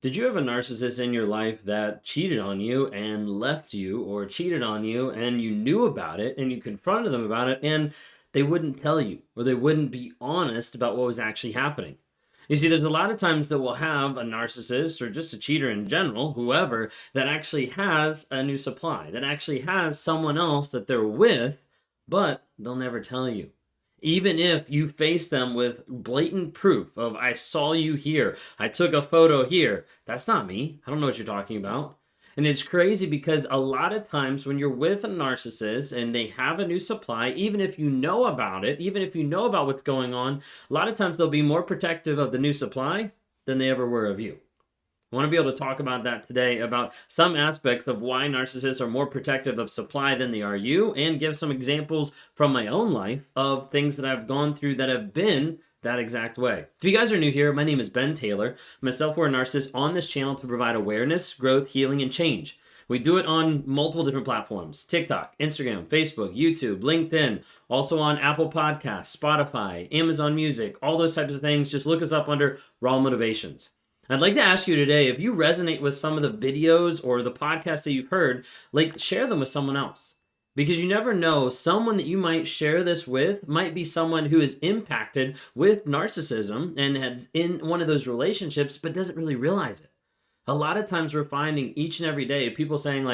Did you have a narcissist in your life that cheated on you and left you, or cheated on you and you knew about it and you confronted them about it and they wouldn't tell you, or they wouldn't be honest about what was actually happening? You see, there's a lot of times that we'll have a narcissist or just a cheater in general, whoever, that actually has a new supply, that actually has someone else that they're with, but they'll never tell you. Even if you face them with blatant proof of, I saw you here, I took a photo here, that's not me. I don't know what you're talking about. And it's crazy because a lot of times when you're with a narcissist and they have a new supply, even if you know about it, even if you know about what's going on, a lot of times they'll be more protective of the new supply than they ever were of you. I want to be able to talk about that today, about some aspects of why narcissists are more protective of supply than they are you, and give some examples from my own life of things that I've gone through that have been that exact way. If you guys are new here, my name is Ben Taylor. I'm a self-aware narcissist on this channel to provide awareness, growth, healing, and change. We do it on multiple different platforms: TikTok, Instagram, Facebook, YouTube, LinkedIn, also on Apple Podcasts, Spotify, Amazon Music, all those types of things. Just look us up under Raw Motivations. I'd like to ask you today, if you resonate with some of the videos or the podcasts that you've heard, share them with someone else. Because you never know, someone that you might share this with might be someone who is impacted with narcissism and has in one of those relationships, but doesn't really realize it. A lot of times we're finding each and every day people saying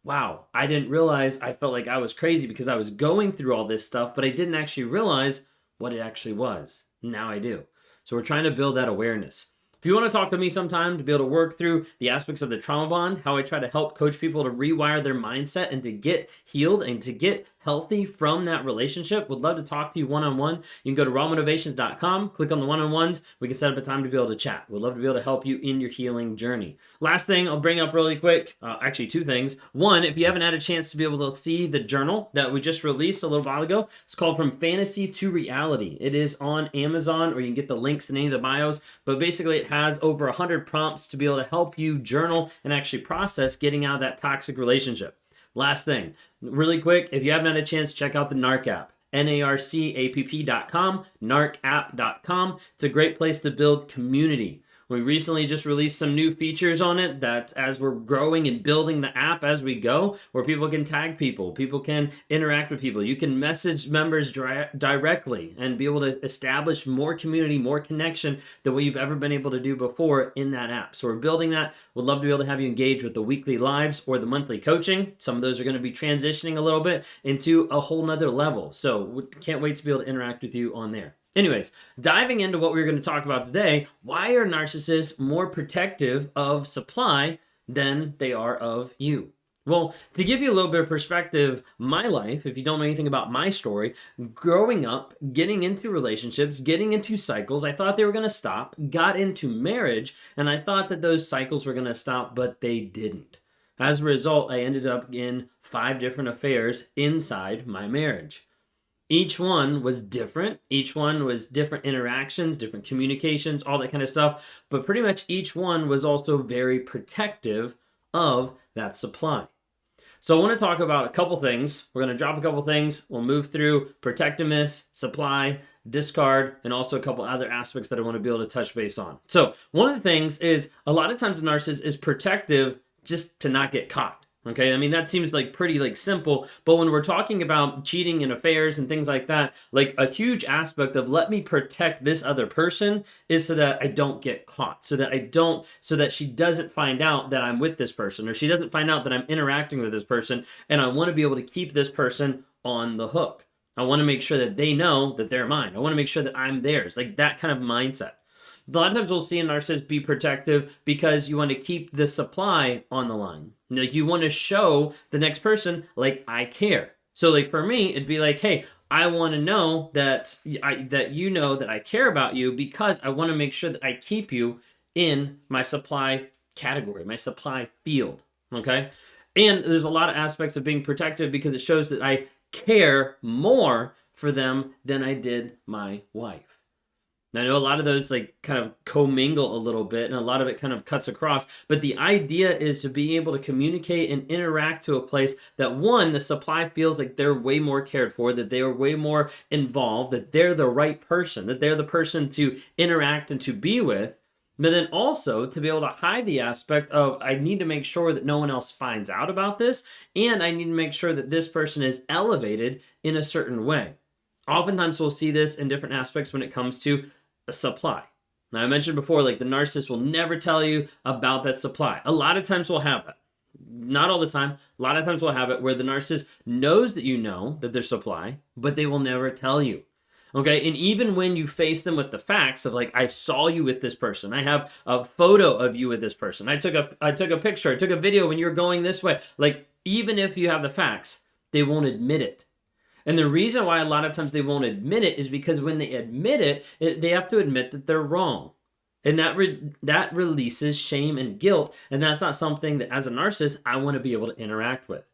wow, I didn't realize, I felt like I was crazy because I was going through all this stuff, but I didn't actually realize what it actually was. Now I do. So we're trying to build that awareness. If you want to talk to me sometime to be able to work through the aspects of the trauma bond, how I try to help coach people to rewire their mindset and to get healed and to get healthy from that relationship, would love to talk to you one-on-one. You can go to rawmotivations.com, click on the one-on-ones. We can set up a time to be able to chat. We'd love to be able to help you in your healing journey. Last thing I'll bring up really quick, actually two things. One, if you haven't had a chance to be able to see the journal that we just released a little while ago, it's called From Fantasy to Reality. It is on Amazon, or you can get the links in any of the bios, but basically it has over 100 prompts to be able to help you journal and actually process getting out of that toxic relationship. Last thing, really quick, if you haven't had a chance, check out the NARC app. narcapp.com, narcapp.com. It's a great place to build community. We recently just released some new features on it that, as we're growing and building the app as we go, where people can tag people, people can interact with people. You can message members directly and be able to establish more community, more connection than what you've ever been able to do before in that app. So we're building that. We'd love to be able to have you engage with the weekly lives or the monthly coaching. Some of those are going to be transitioning a little bit into a whole nother level. So we can't wait to be able to interact with you on there. Anyways, diving into what we're going to talk about today, why are narcissists more protective of supply than they are of you? Well, to give you a little bit of perspective, my life, if you don't know anything about my story, growing up, getting into relationships, getting into cycles, I thought they were going to stop, got into marriage, and I thought that those cycles were going to stop, but they didn't. As a result, I ended up in 5 different affairs inside my marriage. Each one was different. Each one was different interactions, different communications, all that kind of stuff. But pretty much each one was also very protective of that supply. So I want to talk about a couple things. We're going to drop a couple things. We'll move through protectiveness, supply, discard, and also a couple other aspects that I want to be able to touch base on. So one of the things is, a lot of times a narcissist is protective just to not get caught. Okay, I mean, that seems pretty simple, but when we're talking about cheating and affairs and things like that, a huge aspect of let me protect this other person is so that I don't get caught, so that she doesn't find out that I'm with this person, or she doesn't find out that I'm interacting with this person, and I want to be able to keep this person on the hook. I want to make sure that they know that they're mine. I want to make sure that I'm theirs, that kind of mindset. A lot of times we'll see a narcissist be protective because you want to keep the supply on the line. You want to show the next person, I care. So for me, it'd be hey, I want to know that you know that I care about you, because I want to make sure that I keep you in my supply category, my supply field, okay? And there's a lot of aspects of being protective because it shows that I care more for them than I did my wife. Now, I know a lot of those kind of commingle a little bit, and a lot of it kind of cuts across, but the idea is to be able to communicate and interact to a place that, one, the supply feels like they're way more cared for, that they are way more involved, that they're the right person, that they're the person to interact and to be with, But then also to be able to hide the aspect of, I need to make sure that no one else finds out about this, and I need to make sure that this person is elevated in a certain way. Oftentimes we'll see this in different aspects when it comes to a supply. Now, I mentioned before, like the narcissist will never tell you about that supply. A lot of times we'll have that. Not all the time. A lot of times we'll have it where the narcissist knows that you know that there's supply, but they will never tell you. Okay, and even when you face them with the facts of like, I saw you with this person, I have a photo of you with this person, I took a picture, I took a video when you're going this way. Like, even if you have the facts, they won't admit it. And the reason why a lot of times they won't admit it is because when they admit it, they have to admit that they're wrong. And that releases shame and guilt. And that's not something that as a narcissist, I want to be able to interact with.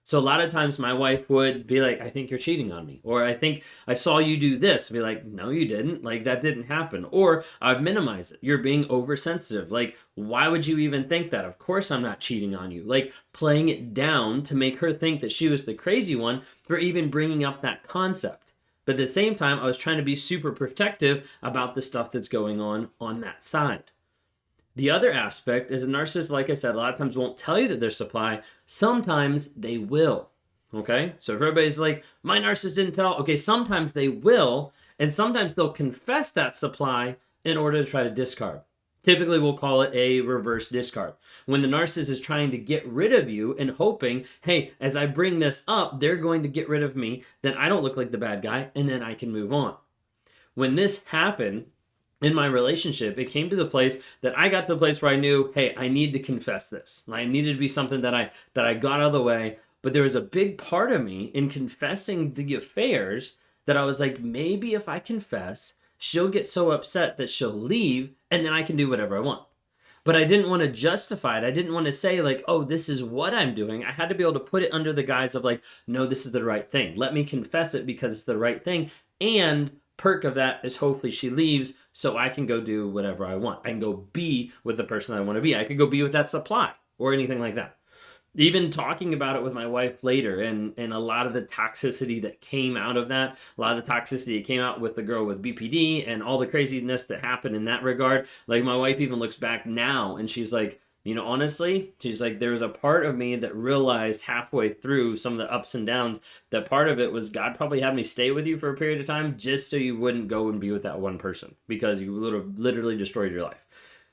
So a lot of times my wife would be like, I think you're cheating on me. Or I think I saw you do this. I'd be like, no, you didn't. Like, that didn't happen. Or I'd minimize it. You're being oversensitive. Like, why would you even think that? Of course I'm not cheating on you. Like, playing it down to make her think that she was the crazy one for even bringing up that concept. But at the same time, I was trying to be super protective about the stuff that's going on that side. The other aspect is a narcissist, like I said, a lot of times won't tell you that there's supply. Sometimes they will. Okay? So if everybody's like, my narcissist didn't tell, okay, sometimes they will, and sometimes they'll confess that supply in order to try to discard. Typically, we'll call it a reverse discard. When the narcissist is trying to get rid of you and hoping, hey, as I bring this up, they're going to get rid of me, then I don't look like the bad guy, and then I can move on. When this happened, in my relationship, it came to the place that I got to the place where I knew, hey, I need to confess this. I needed to be something that I got out of the way. But there was a big part of me in confessing the affairs that I was like, maybe if I confess, she'll get so upset that she'll leave and then I can do whatever I want. But I didn't want to justify it. I didn't want to say like, oh, this is what I'm doing. I had to be able to put it under the guise of like, no, this is the right thing. Let me confess it because it's the right thing. And perk of that is hopefully she leaves so I can go do whatever I want. I can go be with the person I want to be. I could go be with that supply or anything like that. Even talking about it with my wife later and a lot of the toxicity that came out of that, a lot of the toxicity that came out with the girl with BPD and all the craziness that happened in that regard. Like my wife even looks back now and she's like, you know, honestly, she's like, there was a part of me that realized halfway through some of the ups and downs that part of it was God probably had me stay with you for a period of time just so you wouldn't go and be with that one person because you would have literally destroyed your life.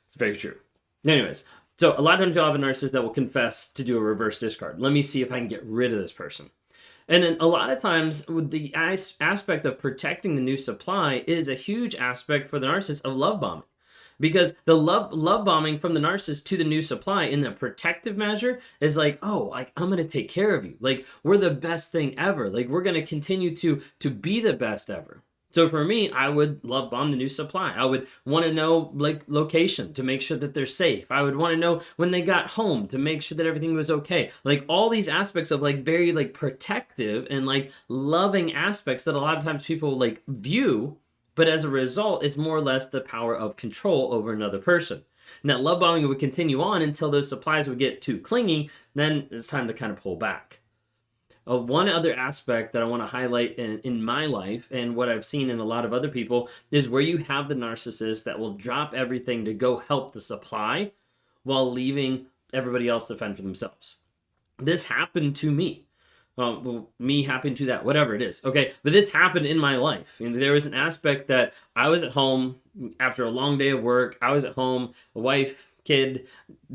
It's very true. Anyways, so a lot of times you'll have a narcissist that will confess to do a reverse discard. Let me see if I can get rid of this person. And then a lot of times with the aspect of protecting the new supply is a huge aspect for the narcissist of love bombing. Because the love bombing from the narcissist to the new supply in the protective measure is like, oh, like I'm gonna take care of you. Like we're the best thing ever. Like we're gonna continue to be the best ever. So for me, I would love bomb the new supply. I would want to know like location to make sure that they're safe. I would want to know when they got home to make sure that everything was okay. Like all these aspects of like very like protective and like loving aspects that a lot of times people like view. But as a result, it's more or less the power of control over another person. And that love bombing would continue on until those supplies would get too clingy. Then it's time to kind of pull back. One other aspect that I want to highlight in my life and what I've seen in a lot of other people is where you have the narcissist that will drop everything to go help the supply while leaving everybody else to fend for themselves. This happened to me. Well, me happened to that, whatever it is. Okay, but this happened in my life. And there was an aspect that I was at home after a long day of work. I was at home, a wife, kid,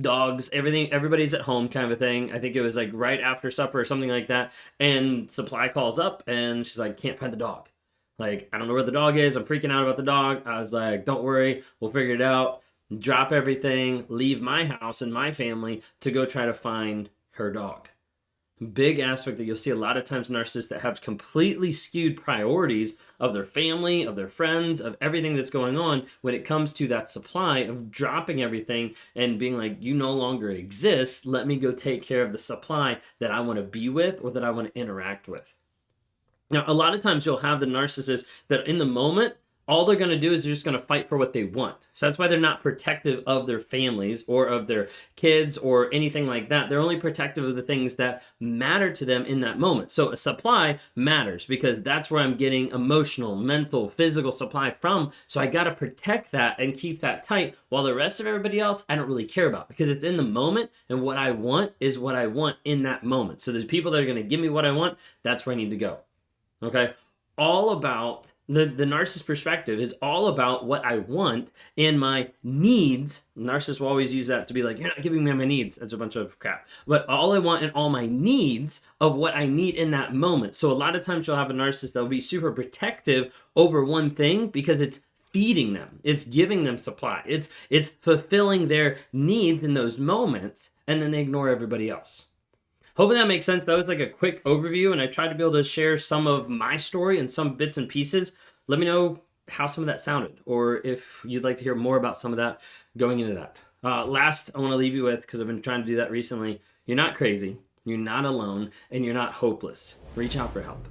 dogs, everything, everybody's at home kind of a thing. I think it was like right after supper or something like that. And supply calls up and she's like, can't find the dog. Like, I don't know where the dog is. I'm freaking out about the dog. I was like, don't worry, we'll figure it out. Drop everything, leave my house and my family to go try to find her dog. Big aspect that you'll see a lot of times narcissists that have completely skewed priorities of their family, of their friends, of everything that's going on when it comes to that supply of dropping everything and being like, you no longer exist. Let me go take care of the supply that I want to be with or that I want to interact with. Now, a lot of times you'll have the narcissist that in the moment, all they're going to do is they're just going to fight for what they want. So that's why they're not protective of their families or of their kids or anything like that. They're only protective of the things that matter to them in that moment. So a supply matters because that's where I'm getting emotional, mental, physical supply from. So I got to protect that and keep that tight, while the rest of everybody else I don't really care about, because it's in the moment, and what I want is what I want in that moment. So the people that are going to give me what I want, that's where I need to go. Okay? All about the narcissist perspective is all about what I want and my needs. Narcissists will always use that to be like, you're not giving me my needs. That's a bunch of crap. But all I want and all my needs of what I need in that moment. So a lot of times you'll have a narcissist that will be super protective over one thing because it's feeding them. It's giving them supply. It's fulfilling their needs in those moments, and then they ignore everybody else. Hopefully that makes sense. That was like a quick overview, and I tried to be able to share some of my story and some bits and pieces. Let me know how some of that sounded, or if you'd like to hear more about some of that going into that. Last, I want to leave you with, because I've been trying to do that recently, you're not crazy, you're not alone, and you're not hopeless. Reach out for help.